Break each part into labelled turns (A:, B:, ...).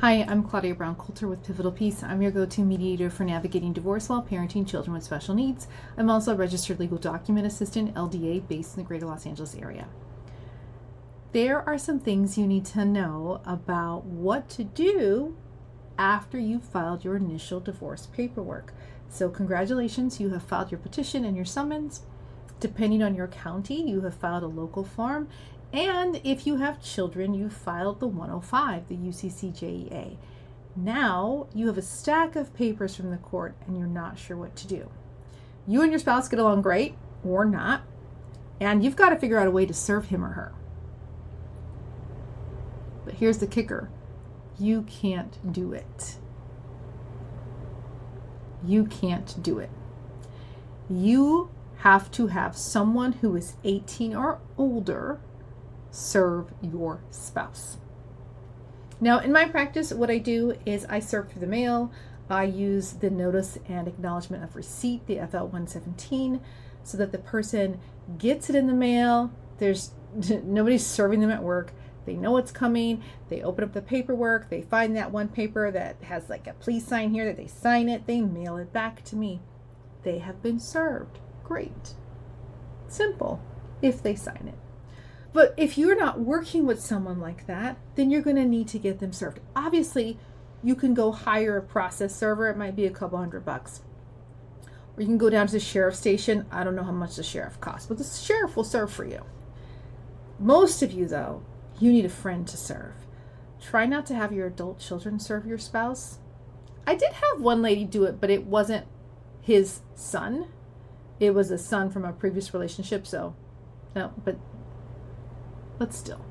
A: Hi, I'm Claudia Brown Coulter with Pivotal Peace. I'm your go-to mediator for navigating divorce while parenting children with special needs. I'm also a registered legal document assistant, LDA, based in the greater Los Angeles area. There are some things you need to know about what to do after you've filed your initial divorce paperwork. So congratulations, you have filed your petition and your summons. Depending on your county, you have filed a local form. And if you have children, you filed the 105, the UCCJEA. Now you have a stack of papers from the court and you're not sure what to do. You and your spouse get along great or not, and you've got to figure out a way to serve him or her. But here's the kicker. You can't do it. You can't do it. You have to have someone who is 18 or older serve your spouse. Now, in my practice, what I do is I serve through the mail. I use the notice and acknowledgement of receipt, the FL-117, so that the person gets it in the mail. There's nobody's serving them at work. They know it's coming. They open up the paperwork. They find that one paper that has like a please sign here, that they sign it. They mail it back to me. They have been served. Great. Simple if they sign it. But if you're not working with someone like that, then you're going to need to get them served. Obviously, you can go hire a process server. It might be a couple $100. Or you can go down to the sheriff's station. I don't know how much the sheriff costs, but the sheriff will serve for you. Most of you, though, you need a friend to serve. Try not to have your adult children serve your spouse. I did have one lady do it, but it wasn't his son. It was a son from a previous relationship, so no, but still.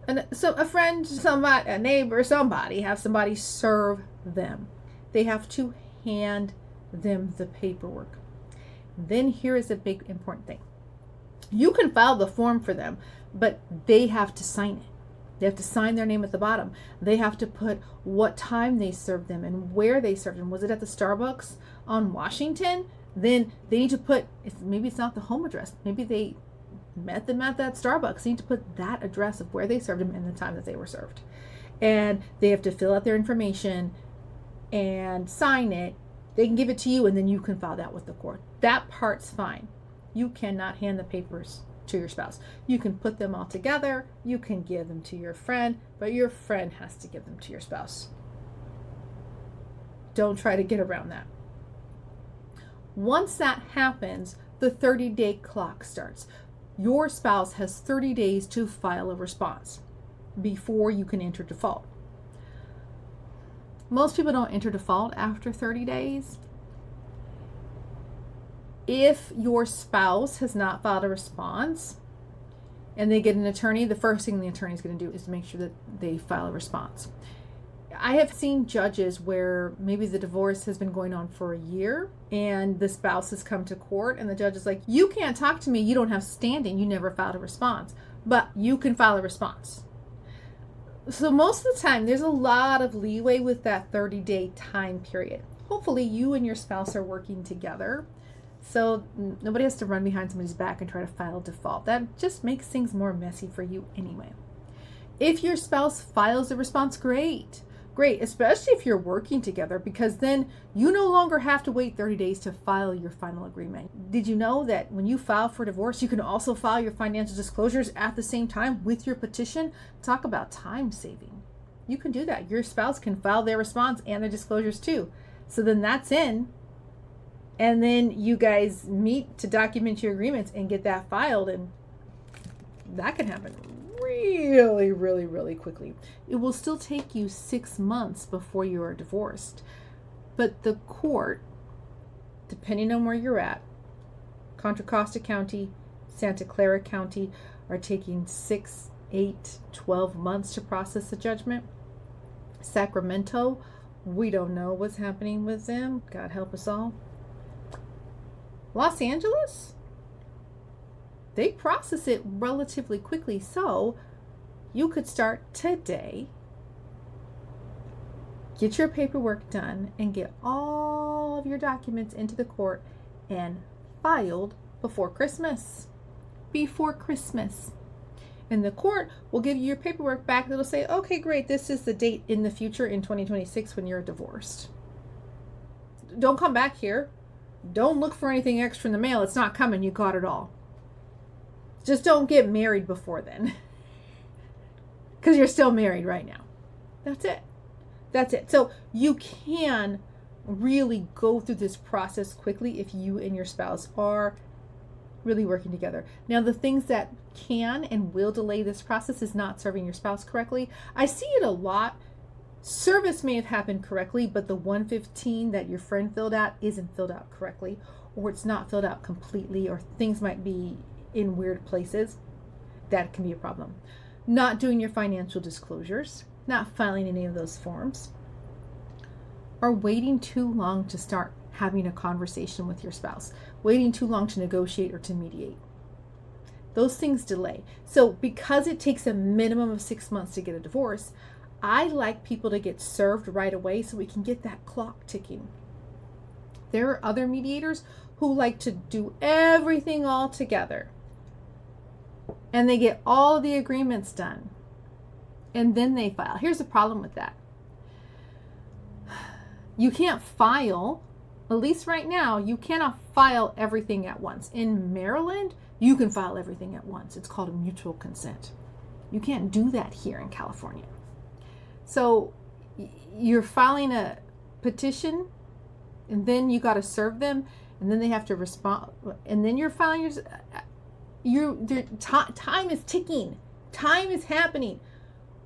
A: And so a friend, somebody, a neighbor, somebody, have somebody serve them. They have to hand them the paperwork. Then here is a big important thing. You can file the form for them, but they have to sign it. They have to sign their name at the bottom. They have to put what time they served them and where they served them. Was it at the Starbucks on Washington? Then they need to put, maybe it's not the home address. Maybe they met them at that Starbucks. They need to put that address of where they served them and the time that they were served. And they have to fill out their information and sign it. They can give it to you and then you can file that with the court. That part's fine. You cannot hand the papers to your spouse. You can put them all together. You can give them to your friend, but your friend has to give them to your spouse. Don't try to get around that. Once that happens, the 30-day clock starts. Your spouse has 30 days to file a response before you can enter default. Most people don't enter default after 30 days. If your spouse has not filed a response and they get an attorney, the first thing the attorney is going to do is make sure that they file a response. I have seen judges where maybe the divorce has been going on for a year and the spouse has come to court and the judge is like, you can't talk to me, you don't have standing, you never filed a response, but you can file a response. So most of the time, there's a lot of leeway with that 30-day time period. Hopefully you and your spouse are working together, so nobody has to run behind somebody's back and try to file default. That just makes things more messy for you anyway. If your spouse files a response, great, especially if you're working together, because then you no longer have to wait 30 days to file your final agreement. Did you know that when you file for divorce, you can also file your financial disclosures at the same time with your petition? Talk about time saving. You can do that. Your spouse can file their response and their disclosures too. So then that's in. And then you guys meet to document your agreements and get that filed, and that can happen really, really, really quickly. It will still take you 6 months before you are divorced. But the court, depending on where you're at, Contra Costa County, Santa Clara County, are taking 6, 8, 12 months to process the judgment. Sacramento, we don't know what's happening with them. God help us all. Los Angeles, they process it relatively quickly, so you could start today, get your paperwork done, and get all of your documents into the court and filed before Christmas. And the court will give you your paperwork back that'll say, okay, great, this is the date in the future in 2026 when you're divorced. Don't come back here. Don't look for anything extra in the mail. It's not coming. You got it all. Just don't get married before then. Because you're still married right now. That's it. That's it. So you can really go through this process quickly if you and your spouse are really working together. Now, the things that can and will delay this process is not serving your spouse correctly. I see it a lot. Service may have happened correctly, but the 115 that your friend filled out isn't filled out correctly, or it's not filled out completely, or things might be in weird places. That can be a problem. Not doing your financial disclosures, not filing any of those forms, or waiting too long to start having a conversation with your spouse, waiting too long to negotiate or to mediate. Those things delay. So because it takes a minimum of 6 months to get a divorce, I like people to get served right away so we can get that clock ticking. There are other mediators who like to do everything all together, and they get all the agreements done, and then they file. Here's the problem with that. You can't file, at least right now, you cannot file everything at once. In Maryland, you can file everything at once. It's called a mutual consent. You can't do that here in California. So you're filing a petition, and then you got to serve them, and then they have to respond, and then you're filing time is ticking. Time is happening.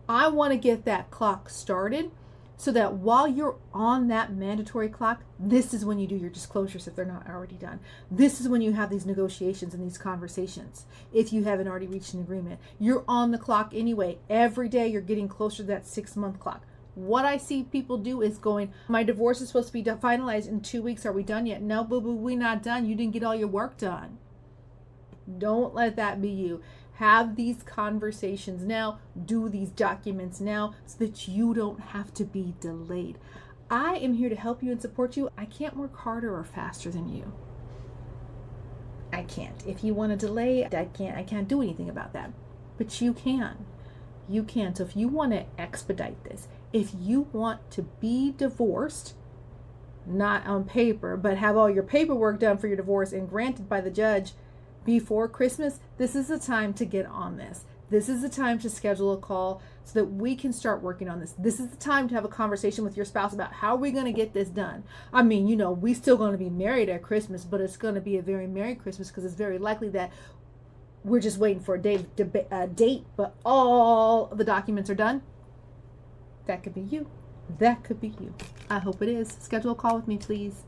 A: I want to get that clock started so that while you're on that mandatory clock, this is when you do your disclosures if they're not already done. This is when you have these negotiations and these conversations if you haven't already reached an agreement. You're on the clock anyway. Every day you're getting closer to that 6-month clock. What I see people do is going, my divorce is supposed to be finalized in 2 weeks. Are we done yet? No, boo-boo, we're not done. You didn't get all your work done. Don't let that be you. Have these conversations now. Do these documents now so that you don't have to be delayed. I am here to help you and support you. I can't work harder or faster than you. I can't. If you want to delay, I can't do anything about that. But you can. You can. So if you want to expedite this, if you want to be divorced, not on paper, but have all your paperwork done for your divorce and granted by the judge before Christmas, this is the time to get on this. This is the time to schedule a call so that we can start working on this. This is the time to have a conversation with your spouse about how are we going to get this done. I mean, we still going to be married at Christmas, but it's going to be a very Merry Christmas because it's very likely that we're just waiting for a date, but all the documents are done. That could be you. That could be you. I hope it is. Schedule a call with me, please.